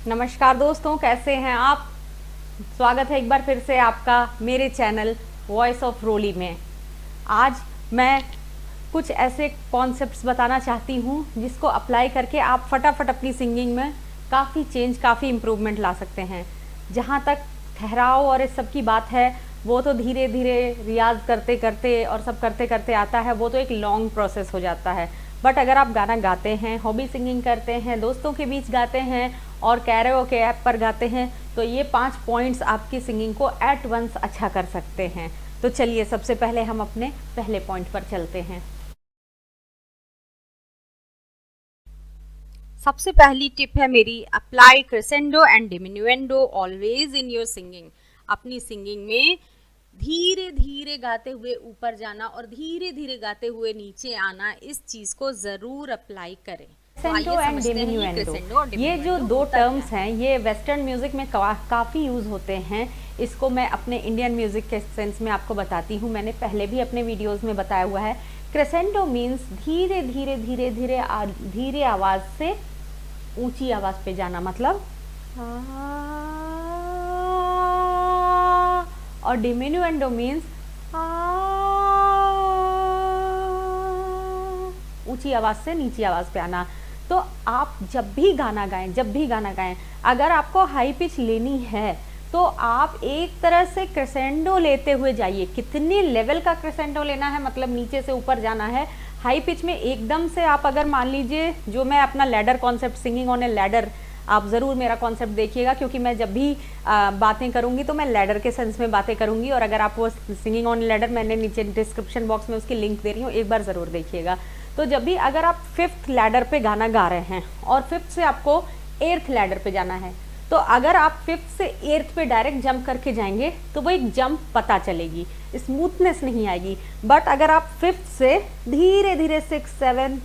नमस्कार दोस्तों, कैसे हैं आप। स्वागत है एक बार फिर से आपका मेरे चैनल वॉइस ऑफ रोली में। आज मैं कुछ ऐसे कॉन्सेप्ट्स बताना चाहती हूँ जिसको अप्लाई करके आप फटाफट अपनी सिंगिंग में काफ़ी चेंज, काफ़ी इम्प्रूवमेंट ला सकते हैं। जहाँ तक ठहराव और इस सब की बात है, वो तो धीरे धीरे रियाज करते करते और सब करते करते आता है, वो तो एक लॉन्ग प्रोसेस हो जाता है। बट अगर आप गाना गाते हैं, हॉबी सिंगिंग करते हैं, दोस्तों के बीच गाते हैं और कैरोके ऐप पर गाते हैं, तो ये 5 पॉइंट्स आपकी सिंगिंग को एट वंस अच्छा कर सकते हैं। तो चलिए सबसे पहले हम अपने पहले पॉइंट पर चलते हैं। सबसे पहली टिप है मेरी, apply crescendo and diminuendo always in your singing. अपनी सिंगिंग में धीरे धीरे गाते हुए ऊपर जाना और धीरे धीरे गाते हुए नीचे आना, इस चीज को जरूर अप्लाई करें। क्रेसेंडो एंड डिमिनुएंडो, ये जो दो टर्म्स हैं ये वेस्टर्न म्यूजिक में काफ़ी यूज़ होते हैं। इसको मैं अपने इंडियन म्यूजिक के सेंस में आपको बताती हूँ। मैंने पहले भी अपने वीडियोस में बताया हुआ है। क्रेसेंडो मीन्स धीरे धीरे धीरे धीरे धीरे आवाज़ से ऊंची आवाज़ पे जाना, मतलब और डिमिनुएंडो मीन्स ऊंची आवाज़ से नीची आवाज़ पे आना। तो आप जब भी गाना गाएं, अगर आपको हाई पिच लेनी है तो आप एक तरह से क्रेसेंडो लेते हुए जाइए। कितने लेवल का क्रेसेंडो लेना है, मतलब नीचे से ऊपर जाना है। हाई पिच में एकदम से आप अगर मान लीजिए, जो मैं अपना ladder concept, singing on A ladder, आप ज़रूर मेरा कॉन्सेप्ट देखिएगा, क्योंकि मैं जब भी बातें करूंगी तो मैं लैडर के सेंस में बातें करूंगी। और अगर आप वो सिंगिंग ऑन लैडर, मैंने नीचे डिस्क्रिप्शन बॉक्स में उसकी लिंक दे रही हूँ, एक बार ज़रूर देखिएगा। तो जब भी अगर आप 5th लैडर पे गाना गा रहे हैं और 5th से आपको 8th लैडर पे जाना है, तो अगर आप 5th से 8th पे डायरेक्ट जंप करके जाएंगे तो वो एक जंप पता चलेगी, स्मूथनेस नहीं आएगी। बट अगर आप 5th से धीरे धीरे 6th 7th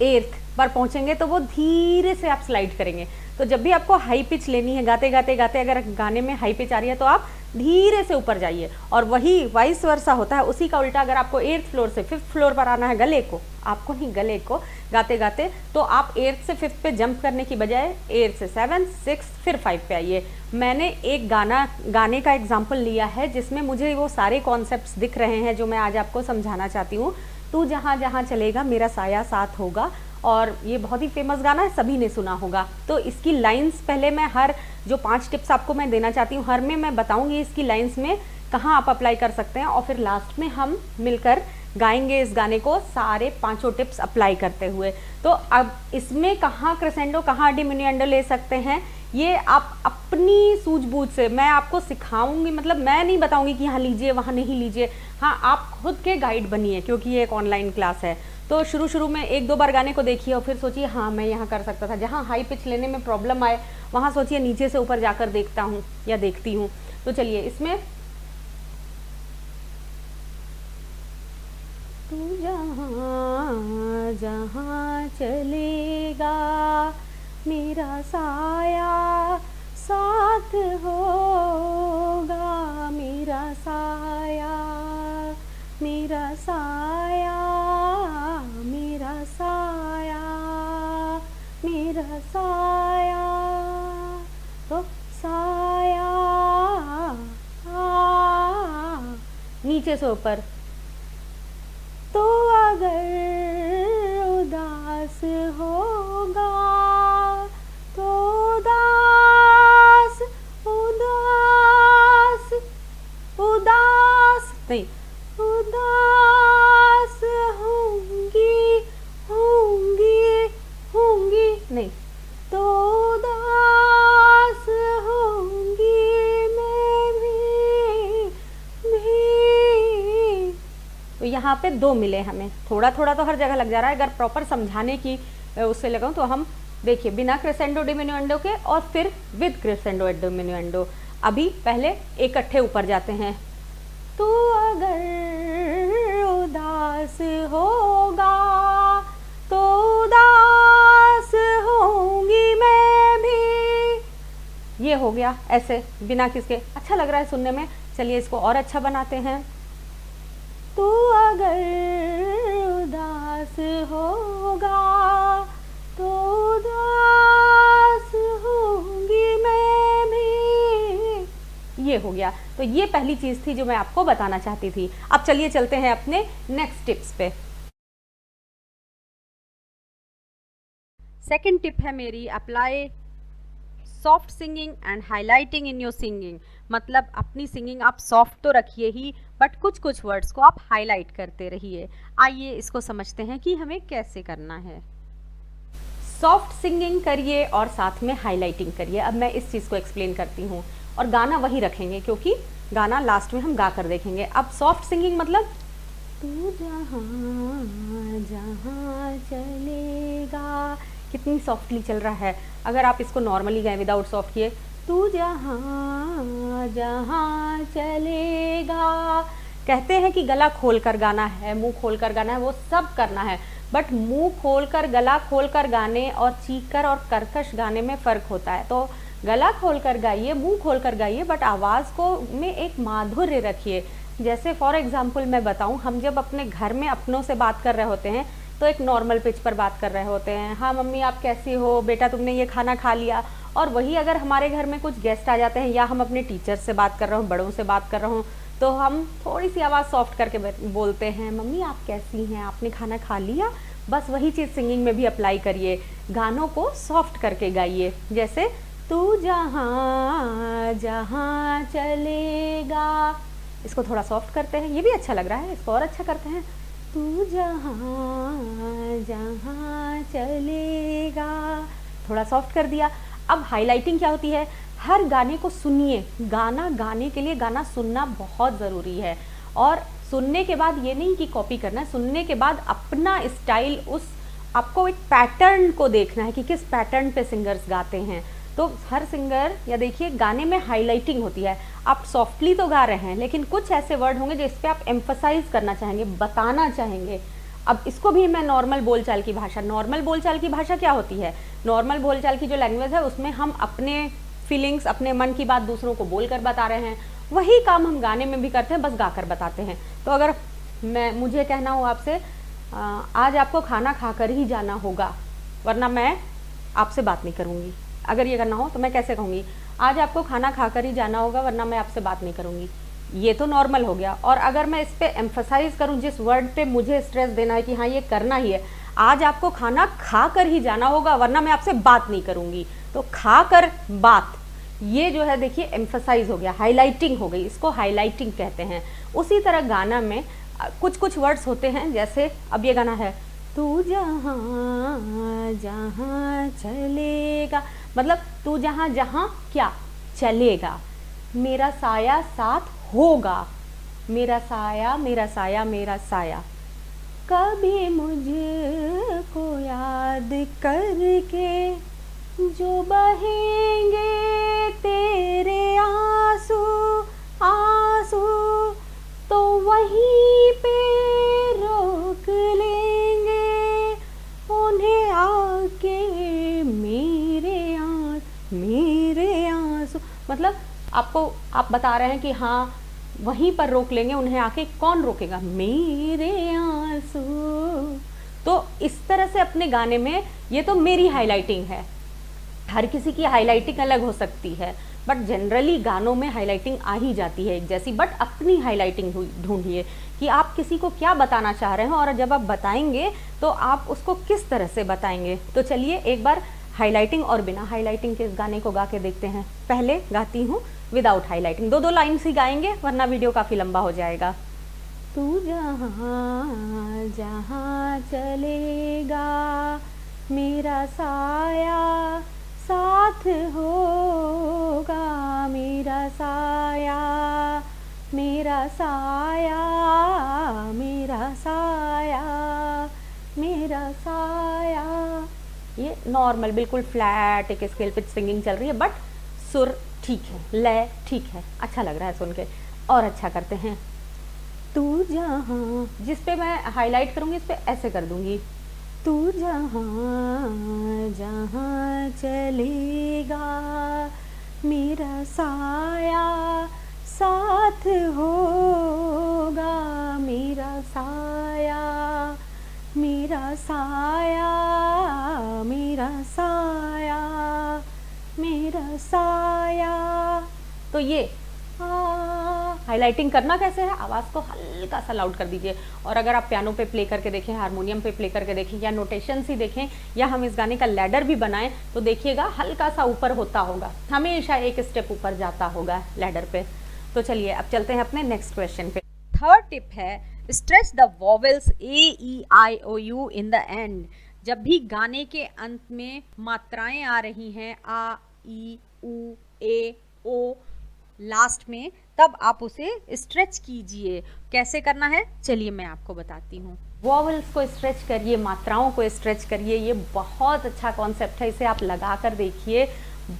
8th पर पहुंचेंगे तो वो धीरे से आप स्लाइड करेंगे। तो जब भी आपको हाई पिच लेनी है, गाते गाते गाते अगर गाने में हाई पिच आ रही है तो आप धीरे से ऊपर जाइए। और वही वाइस वर्सा होता है, उसी का उल्टा। अगर आपको 8th फ्लोर से 5th फ्लोर पर आना है, गले को, आपको नहीं गले को, गाते गाते, तो आप 8th से 5th पे जंप करने की बजाय 8th से 7th 6th फिर 5 पे आइए। मैंने एक गाने का एग्जाम्पल लिया है जिसमें मुझे वो सारे कॉन्सेप्ट्स दिख रहे हैं जो मैं आज आपको समझाना चाहती हूँ। तू जहाँ जहाँ चलेगा मेरा साया साथ होगा, और ये बहुत ही फेमस गाना है, सभी ने सुना होगा। तो इसकी लाइंस पहले मैं हर जो 5 टिप्स आपको मैं देना चाहती हूँ, हर में मैं बताऊंगी इसकी लाइंस में कहाँ आप अप्लाई कर सकते हैं, और फिर लास्ट में हम मिलकर गाएंगे इस गाने को सारे 5 टिप्स अप्लाई करते हुए। तो अब इसमें कहाँ क्रेसेंडो, कहाँ डिमिनुएंडो ले सकते हैं, ये आप अपनी सूझबूझ से मैं आपको सिखाऊंगी। मतलब मैं नहीं बताऊंगी कि यहाँ लीजिए वहाँ नहीं लीजिए। हाँ, आप खुद के गाइड बनिए, क्योंकि ये एक ऑनलाइन क्लास है। तो शुरू में 1-2 बार गाने को देखिए और फिर सोचिए हाँ मैं यहाँ कर सकता था। जहाँ हाई पिच लेने में प्रॉब्लम आए वहाँ सोचिए नीचे से ऊपर जाकर देखता हूँ या देखती हूँ। तो चलिए इसमें, तू जहाँ जहाँ चलेगा मेरा साया साथ होगा, मेरा साया, मेरा साया, मेरा साया, मेरा साया। तो साया नीचे से ऊपर। तो अगर उदास होगा तो उदास, उदास, उदास नहीं, उदास होंगी, होंगी, होंगी नहीं, तो उदास होंगी मैं भी। तो यहाँ पे 2 मिले हमें, थोड़ा थोड़ा तो हर जगह लग जा रहा है। अगर प्रॉपर समझाने की उससे लगाऊं तो हम देखिए बिना क्रेसेंडो डिमिनुएंडो के और फिर विद क्रेसेंडो डिमिनुएंडो। अभी पहले इकट्ठे ऊपर जाते हैं। तू अगर उदास होगा तो उदास होंगी मैं भी। ये हो गया ऐसे बिना किसके, अच्छा लग रहा है सुनने में। चलिए इसको और अच्छा बनाते हैं। तू अगर उदास होगा तो उदास होंगी ये हो गया। तो ये पहली चीज़ थी जो मैं आपको बताना चाहती थी। अब चलिए चलते हैं अपने नेक्स्ट टिप्स पे। सेकंड टिप है मेरी, apply soft singing and highlighting in your singing. मतलब अपनी सिंगिंग आप सॉफ्ट तो रखिए ही, बट कुछ कुछ वर्ड्स को आप हाईलाइट करते रहिए। आइए इसको समझते हैं कि हमें कैसे करना है। सॉफ्ट सिंगिंग करिए और साथ में हाईलाइटिंग करिए। अब मैं इस चीज़ को एक्सप्लेन करती हूँ, और गाना वही रखेंगे क्योंकि गाना लास्ट में हम गा कर देखेंगे। अब सॉफ्ट सिंगिंग मतलब तू जहाँ जहाँ चलेगा, कितनी सॉफ्टली चल रहा है। अगर आप इसको नॉर्मली गाएं विदाउट सॉफ्ट किए, तू जहाँ जहाँ चलेगा, कहते हैं कि गला खोलकर गाना है, मुंह खोलकर गाना है, वो सब करना है, बट मुंह खोलकर गला खोलकर गाने और चीखकर और कर्कश गाने में फ़र्क होता है। तो गला खोलकर गाइए, मुंह खोलकर गाइए, बट आवाज़ को में एक माधुर्य रखिए। जैसे फॉर एग्जांपल मैं बताऊं, हम जब अपने घर में अपनों से बात कर रहे होते हैं तो एक नॉर्मल पिच पर बात कर रहे होते हैं, हाँ मम्मी आप कैसी हो, बेटा तुमने ये खाना खा लिया। और वही अगर हमारे घर में कुछ गेस्ट आ जाते हैं या हम अपने टीचर से बात कर रहा हूँ, बड़ों से बात कर रहा हूँ, तो हम थोड़ी सी आवाज़ सॉफ्ट करके बोलते हैं, मम्मी आप कैसी हैं, आपने खाना खा लिया। बस वही चीज़ सिंगिंग में भी अप्लाई करिए, गानों को सॉफ्ट करके गाइए। जैसे तू जहाँ जहाँ चलेगा, इसको थोड़ा सॉफ्ट करते हैं, ये भी अच्छा लग रहा है, इसको और अच्छा करते हैं। तू जहाँ जहाँ चलेगा, थोड़ा सॉफ्ट कर दिया। अब हाईलाइटिंग क्या होती है, हर गाने को सुनिए। गाना गाने के लिए गाना सुनना बहुत ज़रूरी है, और सुनने के बाद ये नहीं कि कॉपी करना है, सुनने के बाद अपना स्टाइल, उस आपको एक पैटर्न को देखना है कि किस पैटर्न पे सिंगर्स गाते हैं। तो हर सिंगर, या देखिए गाने में हाईलाइटिंग होती है, आप सॉफ्टली तो गा रहे हैं लेकिन कुछ ऐसे वर्ड होंगे जिस पे आप एम्फसाइज करना चाहेंगे, बताना चाहेंगे। अब इसको भी मैं नॉर्मल बोलचाल की भाषा, नॉर्मल बोलचाल की भाषा क्या होती है, नॉर्मल बोलचाल की जो लैंग्वेज है उसमें हम अपने फीलिंग्स, अपने मन की बात दूसरों को बोल कर बता रहे हैं, वही काम हम गाने में भी करते हैं, बस गा कर बताते हैं। तो अगर मुझे कहना हो आपसे, आज आपको खाना खाकर ही जाना होगा वरना मैं आपसे बात नहीं करूँगी, अगर ये करना हो तो मैं कैसे कहूँगी, आज आपको खाना खाकर ही जाना होगा वरना मैं आपसे बात नहीं करूँगी। ये तो नॉर्मल हो गया। और अगर मैं इस पे एम्फसाइज करूँ, जिस वर्ड पे मुझे स्ट्रेस देना है कि हाँ ये करना ही है, आज आपको खाना खा कर ही जाना होगा वरना मैं आपसे बात नहीं करूँगी, तो खा कर बात, ये जो है देखिए एम्फसाइज हो गया, हाईलाइटिंग हो गई, इसको हाईलाइटिंग कहते हैं। उसी तरह गाना में कुछ कुछ वर्ड्स होते हैं, जैसे अब ये गाना है, तू जहाँ जहाँ चलेगा, मतलब तू जहाँ जहाँ क्या चलेगा, मेरा साया साथ होगा, मेरा साया मेरा साया मेरा साया, कभी मुझको याद करके जो बहेंगे तेरे आंसू आंसू, तो वहीं पे रोक लेंगे उन्हें आके मेरे आंसू। मतलब आपको, आप बता रहे हैं कि हाँ वहीं पर रोक लेंगे उन्हें आके, कौन रोकेगा, मेरे आंसू। तो इस तरह से अपने गाने में, ये तो मेरी हाईलाइटिंग है, हर किसी की हाईलाइटिंग अलग हो सकती है, बट जनरली गानों में हाईलाइटिंग आ ही जाती है एक जैसी। बट अपनी हाईलाइटिंग ढूंढिए कि आप किसी को क्या बताना चाह रहे हो, और जब आप बताएंगे तो आप उसको किस तरह से बताएंगे। तो चलिए एक बार हाईलाइटिंग और बिना हाईलाइटिंग के इस गाने को गा के देखते हैं। पहले गाती हूँ विदाउट हाईलाइटिंग, दो लाइन्स ही गाएंगे वरना वीडियो काफ़ी लंबा हो जाएगा। तू जहाँ जहाँ चलेगा मेरा साया साथ होगा, मेरा साया मेरा साया मेरा साया मेरा साया। ये नॉर्मल बिल्कुल फ्लैट एक स्केल पे सिंगिंग चल रही है, बट सुर ठीक है, लय ठीक है, अच्छा लग रहा है सुन के। और अच्छा करते हैं, तू जहाँ, जिस पे मैं हाईलाइट करूँगी इस पे ऐसे कर दूँगी, तू जहाँ जहाँ चलेगा मेरा साया साथ होगा, मेरा साया मेरा साया मेरा साया मेरा साया। तो ये हाईलाइटिंग करना कैसे है, आवाज़ को हल्का सा लाउड कर दीजिए। और अगर आप पियानो पे प्ले करके देखें, हारमोनियम पे प्ले करके देखें, या नोटेशंस ही देखें, या हम इस गाने का लैडर भी बनाएं, तो देखिएगा हल्का सा ऊपर होता होगा, हमेशा एक स्टेप ऊपर जाता होगा लैडर पे। तो चलिए अब चलते हैं अपने नेक्स्ट क्वेश्चन पे। थर्ड टिप है stretch the vowels A E I O U in the end. जब भी गाने के अंत में मात्राएं आ रही हैं आ, ई, उ, ए, ओ लास्ट में, तब आप उसे स्ट्रेच कीजिए। कैसे करना है चलिए मैं आपको बताती हूँ। वॉवेल्स को स्ट्रेच करिए, मात्राओं को स्ट्रेच करिए, ये बहुत अच्छा कॉन्सेप्ट है, इसे आप लगा कर देखिए,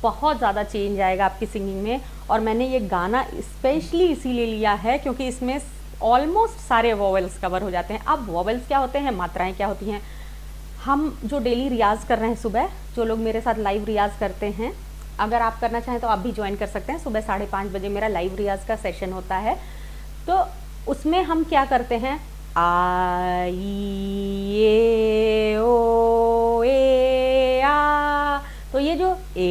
बहुत ज़्यादा चेंज आएगा आपकी सिंगिंग में। और मैंने ये गाना स्पेशली इसीलिए लिया है क्योंकि इसमें ऑलमोस्ट सारे वॉवेल्स कवर हो जाते हैं। अब वॉवेल्स क्या होते हैं, मात्राएं क्या होती हैं। हम जो डेली रियाज कर रहे हैं सुबह, जो लोग मेरे साथ लाइव रियाज करते हैं, अगर आप करना चाहें तो आप भी ज्वाइन कर सकते हैं। सुबह 5:30 बजे मेरा लाइव रियाज का सेशन होता है। तो उसमें हम क्या करते हैं, आ, ई, ए, ओ, ए, आ। तो ये जो A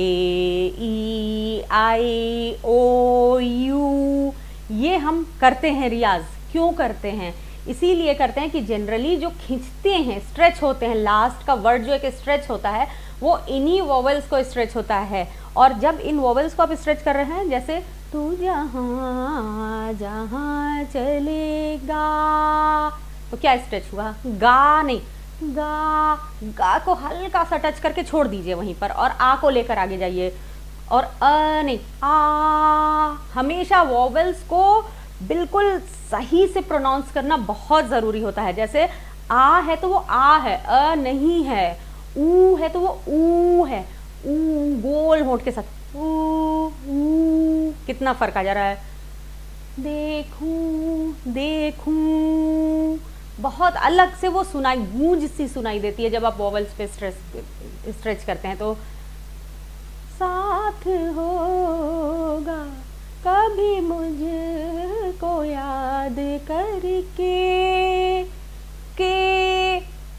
E I O U ये हम करते हैं रियाज। क्यों करते हैं, इसीलिए करते हैं कि जनरली जो खींचते हैं, स्ट्रेच होते हैं, लास्ट का वर्ड जो एक स्ट्रेच होता है वो इन्हीं वॉवेल्स को स्ट्रेच होता है। और जब इन वॉवेल्स को आप स्ट्रेच कर रहे हैं, जैसे तू जहाँ जहाँ चलेगा, तो क्या स्ट्रेच हुआ, गा नहीं, गा, गा को हल्का सा टच करके छोड़ दीजिए वहीं पर, और आ को लेकर आगे जाइए। और अ नहीं, आ। हमेशा वॉवेल्स को बिल्कुल सही से प्रोनाउंस करना बहुत ज़रूरी होता है। जैसे आ है तो वो आ है, अ नहीं है। ऊ है तो वो ऊ है, ऊ गोल होंठ के साथ, ऊ ऊ। कितना फर्क आ जा रहा है, देखूं देखूं, बहुत अलग से वो सुनाई, गूंज सी सुनाई देती है जब आप वॉवेल्स पे स्ट्रेच करते हैं। तो साथ होगा कभी मुझको याद करके,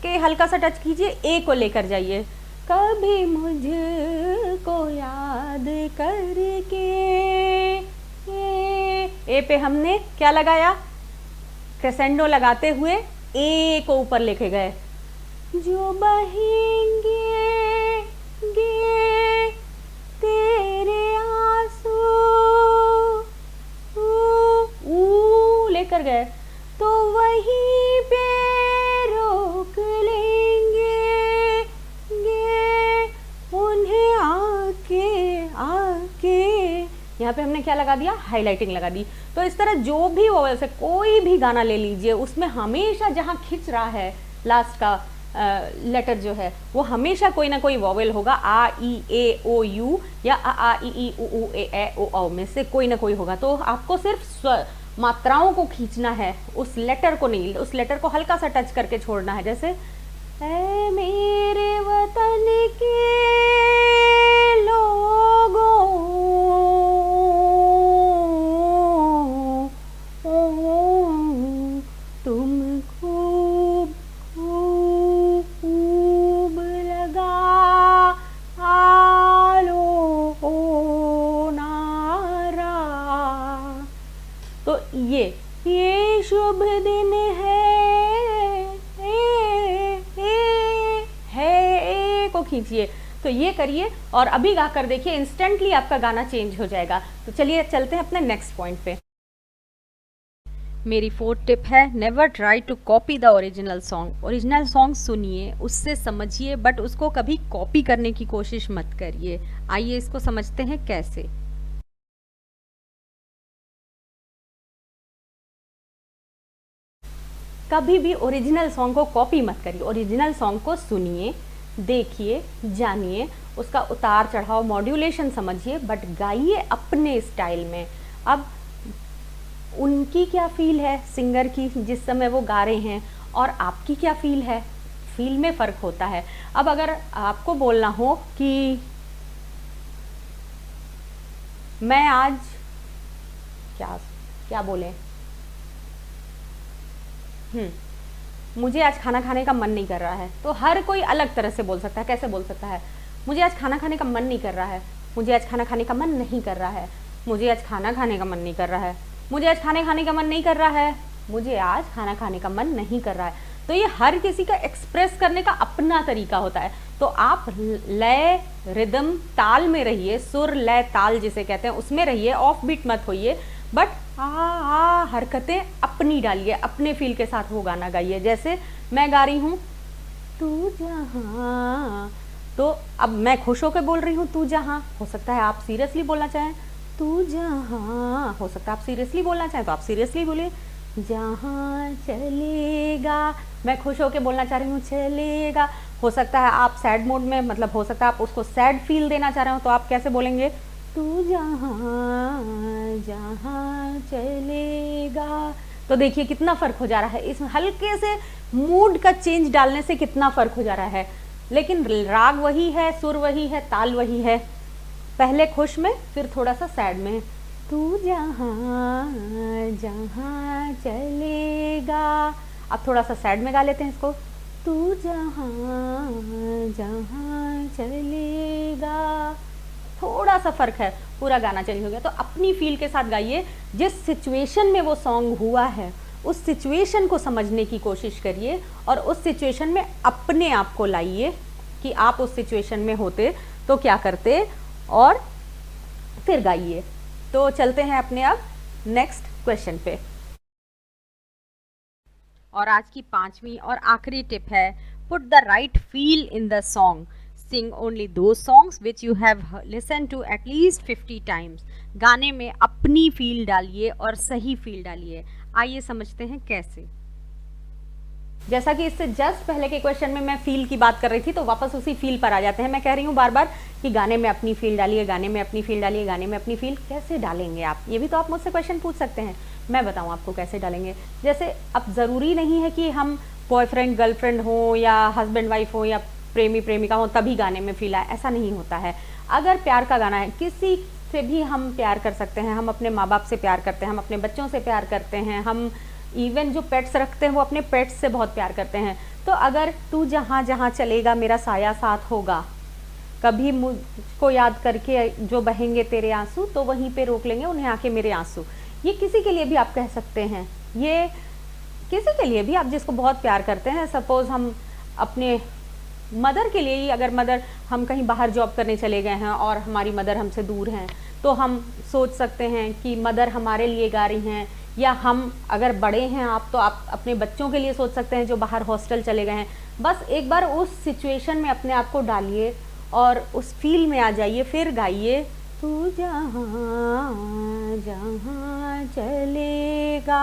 के हल्का सा टच कीजिए, ए को लेकर जाइए, कभी मुझको याद करके। ए पे हमने क्या लगाया, क्रेसेंडो लगाते हुए ए को ऊपर लेके गए। जो बहेंगे गे तेरे आंसू, ऊ लेकर गए, तो वहीं पे रोक लेंगे गे उन्हें आके आके। यहाँ पे हमने क्या लगा दिया, हाईलाइटिंग लगा दी। तो इस तरह जो भी वॉवेल्स है, कोई भी गाना ले लीजिए, उसमें हमेशा जहाँ खिंच रहा है लास्ट का लेटर जो है, वो हमेशा कोई ना कोई वॉवेल होगा। आ ई ए ओ यू या आ ई ई उ उ ए ओ औ में से कोई ना कोई होगा। तो आपको सिर्फ मात्राओं को खींचना है, उस लेटर को नहीं, उस लेटर को हल्का सा टच करके छोड़ना है। जैसे ऐ मेरे वतन के लोगों, तुम खूब खूब लगा आलो नारा। तो ये शुभ दिन है को खींचिए। तो ये करिए और अभी गा कर देखिए, इंस्टेंटली आपका गाना चेंज हो जाएगा। तो चलिए चलते हैं अपने नेक्स्ट पॉइंट पे। मेरी फोर्थ टिप है, never try to copy the original song. Original song सुनिए, उससे समझिए, बट उसको कभी कॉपी करने की कोशिश मत करिए। आइए इसको समझते हैं कैसे। कभी भी ओरिजिनल सॉन्ग को कॉपी मत करिए। ओरिजिनल सॉन्ग को सुनिए, देखिए, जानिए, उसका उतार चढ़ाव, मॉड्यूलेशन समझिए, बट गाइए अपने स्टाइल में। अब उनकी क्या फील है सिंगर की जिस समय वो गा रहे हैं, और आपकी क्या फील है, फील में फ़र्क होता है। अब अगर आपको बोलना हो कि मैं आज क्या क्या बोलें, मुझे आज खाना खाने का मन नहीं कर रहा है, तो हर कोई अलग तरह से बोल सकता है। कैसे बोल सकता है, मुझे आज खाना खाने का मन नहीं कर रहा है, मुझे आज खाना खाने का मन नहीं कर रहा है। मुझे आज खाना खाने का मन नहीं कर रहा है, मुझे आज खाने खाने का मन नहीं कर रहा है, मुझे आज खाना खाने का मन नहीं कर रहा है। तो ये हर किसी का एक्सप्रेस करने का अपना तरीका होता है। तो आप लय, रिदम, ताल में रहिए, सुर लय ताल जिसे कहते हैं उसमें रहिए, ऑफ बीट मत होइए, बट आ हरकतें अपनी डालिए, अपने फील के साथ वो गाना गाइए। जैसे मैं गा रही हूँ तू जहाँ, तो अब मैं खुश होकर बोल रही हूँ तू जहाँ, हो सकता है आप सीरियसली बोलना चाहें तू जहाँ, हो सकता है आप सीरियसली बोलना चाहें तो आप सीरियसली बोलिए जहाँ चलेगा। मैं खुश होकर बोलना चाह रही हूँ चलेगा, हो सकता है आप सैड मोड में, मतलब हो सकता है आप उसको सैड फील देना चाह रहे हो, तो आप कैसे बोलेंगे तू जहाँ जहाँ चलेगा। तो देखिए कितना फ़र्क हो जा रहा है, इस हल्के से मूड का चेंज डालने से कितना फ़र्क हो जा रहा है। लेकिन राग वही है, सुर वही है, ताल वही है, पहले खुश में फिर थोड़ा सा सैड में। तू जहाँ जहाँ चलेगा, अब थोड़ा सा सैड में गा लेते हैं इसको, तू जहाँ जहाँ चलेगा। थोड़ा सा फ़र्क है, पूरा गाना चेंज हो गया। तो अपनी फील के साथ गाइए, जिस सिचुएशन में वो सॉन्ग हुआ है उस सिचुएशन को समझने की कोशिश करिए और उस सिचुएशन में अपने आप को लाइए कि आप उस सिचुएशन में होते तो क्या करते, और फिर गाइए। तो चलते हैं अपने अब नेक्स्ट क्वेश्चन पे। और आज की 5वीं और आखिरी टिप है, put the right feel in the song, sing only those songs which you have listened to at least 50 times। गाने में अपनी फील डालिए और सही फील डालिए। आइए समझते हैं कैसे। जैसा कि इससे जस्ट पहले के क्वेश्चन में मैं फील की बात कर रही थी, तो वापस उसी फील पर आ जाते हैं। मैं कह रही हूँ बार बार कि गाने में अपनी फील डालिए, गाने में अपनी फील डालिए, गाने में अपनी फील कैसे डालेंगे आप, ये भी तो आप मुझसे क्वेश्चन पूछ सकते हैं। मैं बताऊँ आपको कैसे डालेंगे। जैसे अब ज़रूरी नहीं है कि हम बॉयफ्रेंड गर्लफ्रेंड हो या हस्बैंड वाइफ हो या प्रेमी प्रेमिका हो तभी गाने में फील आए, ऐसा नहीं होता है। अगर प्यार का गाना है, किसी से भी हम प्यार कर सकते हैं, हम अपने माँ बाप से प्यार करते हैं, हम अपने बच्चों से प्यार करते हैं, हम इवन जो पेट्स रखते हैं वो अपने पेट्स से बहुत प्यार करते हैं। तो अगर तू जहाँ जहाँ चलेगा मेरा साया साथ होगा, कभी मुझको याद करके जो बहेंगे तेरे आंसू, तो वहीं पे रोक लेंगे उन्हें आके मेरे आंसू, ये किसी के लिए भी आप कह सकते हैं। ये किसी के लिए भी, आप जिसको बहुत प्यार करते हैं, सपोज़ हम अपने मदर के लिए ही, अगर मदर, हम कहीं बाहर जॉब करने चले गए हैं और हमारी मदर हमसे दूर हैं, तो हम सोच सकते हैं कि मदर हमारे लिए गा रही हैं। या हम अगर बड़े हैं आप, तो आप अपने बच्चों के लिए सोच सकते हैं जो बाहर हॉस्टल चले गए हैं। बस एक बार उस सिचुएशन में अपने आप को डालिए और उस फील में आ जाइए, फिर गाइए तू जहाँ जहाँ चलेगा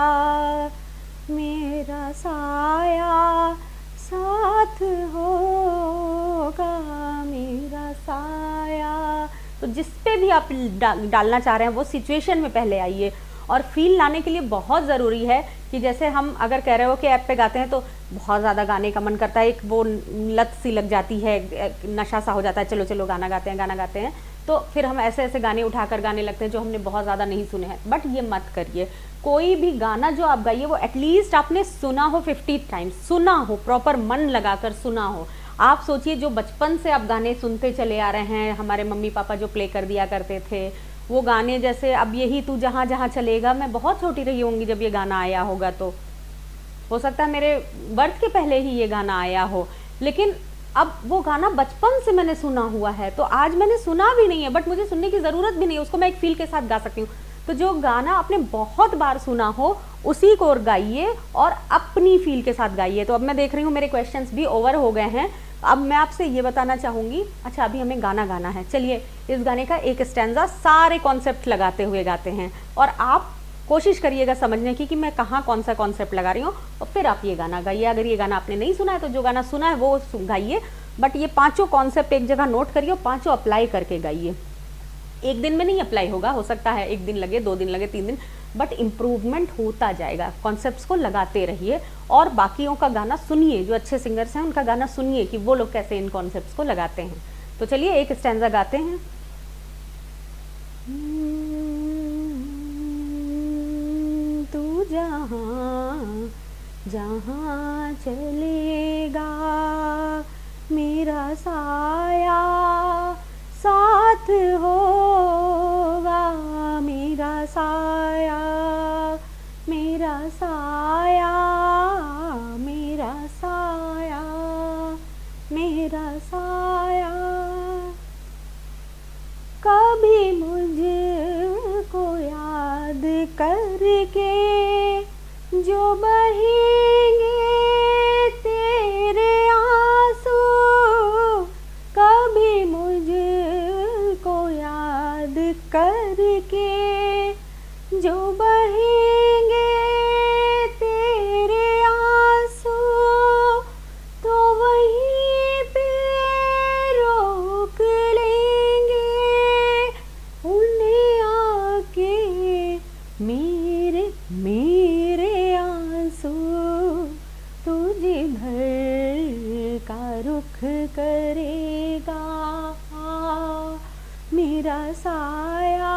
मेरा साया साथ होगा, मेरा साया। तो जिस पे भी आप डालना चाह रहे हैं वो सिचुएशन में पहले आइए। और फील लाने के लिए बहुत ज़रूरी है कि जैसे हम अगर कह रहे हो कि ऐप पे गाते हैं तो बहुत ज़्यादा गाने का मन करता है, एक वो लत सी लग जाती है, नशा सा हो जाता है, चलो चलो गाना गाते हैं, गाना गाते हैं, तो फिर हम ऐसे ऐसे गाने उठाकर गाने लगते हैं जो हमने बहुत ज़्यादा नहीं सुने हैं। बट ये मत करिए। कोई भी गाना जो आप गाइए वो एटलीस्ट आपने सुना हो 50 टाइम्स, सुना हो, प्रॉपर मन लगाकर सुना हो। आप सोचिए जो बचपन से आप गाने सुनते चले आ रहे हैं, हमारे मम्मी पापा जो प्ले कर दिया करते थे वो गाने, जैसे अब यही तू जहाँ जहाँ चलेगा, मैं बहुत छोटी रही होंगी जब ये गाना आया होगा, तो हो सकता है मेरे बर्थ के पहले ही ये गाना आया हो, लेकिन अब वो गाना बचपन से मैंने सुना हुआ है, तो आज मैंने सुना भी नहीं है, बट मुझे सुनने की ज़रूरत भी नहीं है, उसको मैं एक फील के साथ गा सकती हूँ। तो जो गाना आपने बहुत बार सुना हो उसी को गाइए और अपनी फील के साथ गाइए। तो अब मैं देख रही हूँ मेरे क्वेश्चंस भी ओवर हो गए हैं। अब मैं आपसे ये बताना चाहूँगी, अच्छा अभी हमें गाना गाना है, चलिए इस गाने का एक स्टैंजा सारे कॉन्सेप्ट लगाते हुए गाते हैं और आप कोशिश करिएगा समझने की कि मैं कहाँ कौन सा कॉन्सेप्ट लगा रही हूँ, और फिर आप ये गाना गाइए। अगर ये गाना आपने नहीं सुना है तो जो गाना सुना है वो गाइए, बट ये 5 कॉन्सेप्ट एक जगह नोट करिए और 5 अप्लाई करके गाइए। एक दिन में नहीं अप्लाई होगा, हो सकता है 1 दिन लगे, 2 दिन लगे, 3 दिन, बट इम्प्रूवमेंट होता जाएगा। कॉन्सेप्ट्स को लगाते रहिए और बाकियों का गाना सुनिए, जो अच्छे सिंगर्स हैं उनका गाना सुनिए कि वो लोग कैसे इन कॉन्सेप्ट्स को लगाते हैं। तो चलिए एक स्टैंजा गाते हैं। तू जहाँ जहाँ चलेगा मेरा साया साथ होगा, कभी मुझको याद करके जो बहेंगे तेरे आंसू, कभी मुझको याद करके जो बहेंगे तेरे आंसू, तो वहीं पे रोक लेंगे उन्हें आके मेरे मेरे आंसू, तुझे भर का रुख करेगा मेरा साया,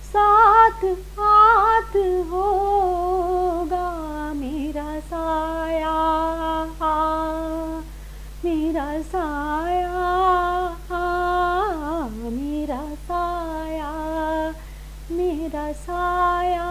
साथ हाथ होगा मेरा साया, मेरा साया, मेरा साया, मेरा साया।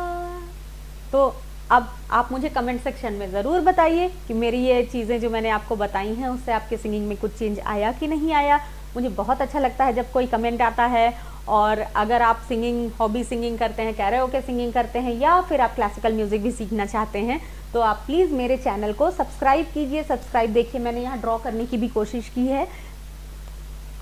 तो अब आप मुझे कमेंट सेक्शन में ज़रूर बताइए कि मेरी ये चीज़ें जो मैंने आपको बताई हैं उससे आपके सिंगिंग में कुछ चेंज आया कि नहीं आया। मुझे बहुत अच्छा लगता है जब कोई कमेंट आता है। और अगर आप सिंगिंग, हॉबी सिंगिंग करते हैं, कैराओके सिंगिंग करते हैं, या फिर आप क्लासिकल म्यूज़िक भी सीखना चाहते हैं, तो आप प्लीज़ मेरे चैनल को सब्सक्राइब कीजिए। सब्सक्राइब देखिए, मैंने यहाँ ड्रॉ करने की भी कोशिश की है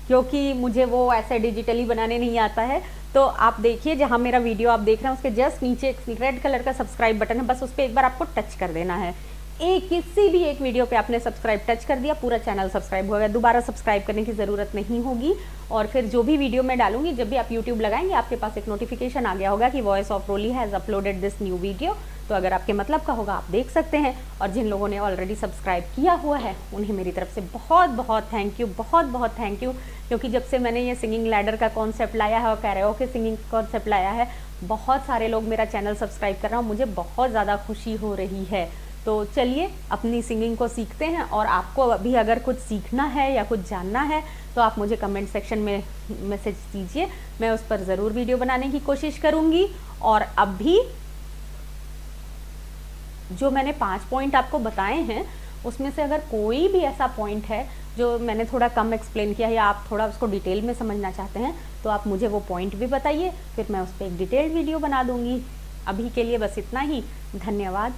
क्योंकि मुझे वो ऐसे डिजिटली बनाने नहीं आता है। तो आप देखिए, जहाँ मेरा वीडियो आप देख रहे हैं उसके जस्ट नीचे एक रेड कलर का सब्सक्राइब बटन है, बस उस पर एक बार आपको टच कर देना है। किसी भी एक वीडियो पे आपने सब्सक्राइब टच कर दिया, पूरा चैनल सब्सक्राइब हो गया, दोबारा सब्सक्राइब करने की ज़रूरत नहीं होगी। और फिर जो भी वीडियो मैं डालूंगी, जब भी आप यूट्यूब लगाएंगे, आपके पास एक नोटिफिकेशन आ गया होगा कि voice of Roli has uploaded this new video. तो अगर आपके मतलब का होगा आप देख सकते हैं। और जिन लोगों ने ऑलरेडी सब्सक्राइब किया हुआ है उन्हें मेरी तरफ से बहुत बहुत थैंक यू, बहुत बहुत थैंक यू। क्योंकि जब से मैंने ये सिंगिंग लैडर का कॉन्सेप्ट लाया है और कैराओके सिंगिंग कॉन्सेप्ट लाया है, बहुत सारे लोग मेरा चैनल सब्सक्राइब कर रहे हैं, मुझे बहुत ज़्यादा खुशी हो रही है। तो चलिए अपनी सिंगिंग को सीखते हैं। और आपको अभी अगर कुछ सीखना है या कुछ जानना है तो आप मुझे कमेंट सेक्शन में मैसेज दीजिए, मैं उस पर ज़रूर वीडियो बनाने की कोशिश करूँगी। और अभी जो मैंने 5 पॉइंट आपको बताए हैं उसमें से अगर कोई भी ऐसा पॉइंट है जो मैंने थोड़ा कम एक्सप्लेन किया या आप थोड़ा उसको डिटेल में समझना चाहते हैं, तो आप मुझे वो पॉइंट भी बताइए, फिर मैं उस पर एक डिटेल्ड वीडियो बना दूँगी। अभी के लिए बस इतना ही। धन्यवाद।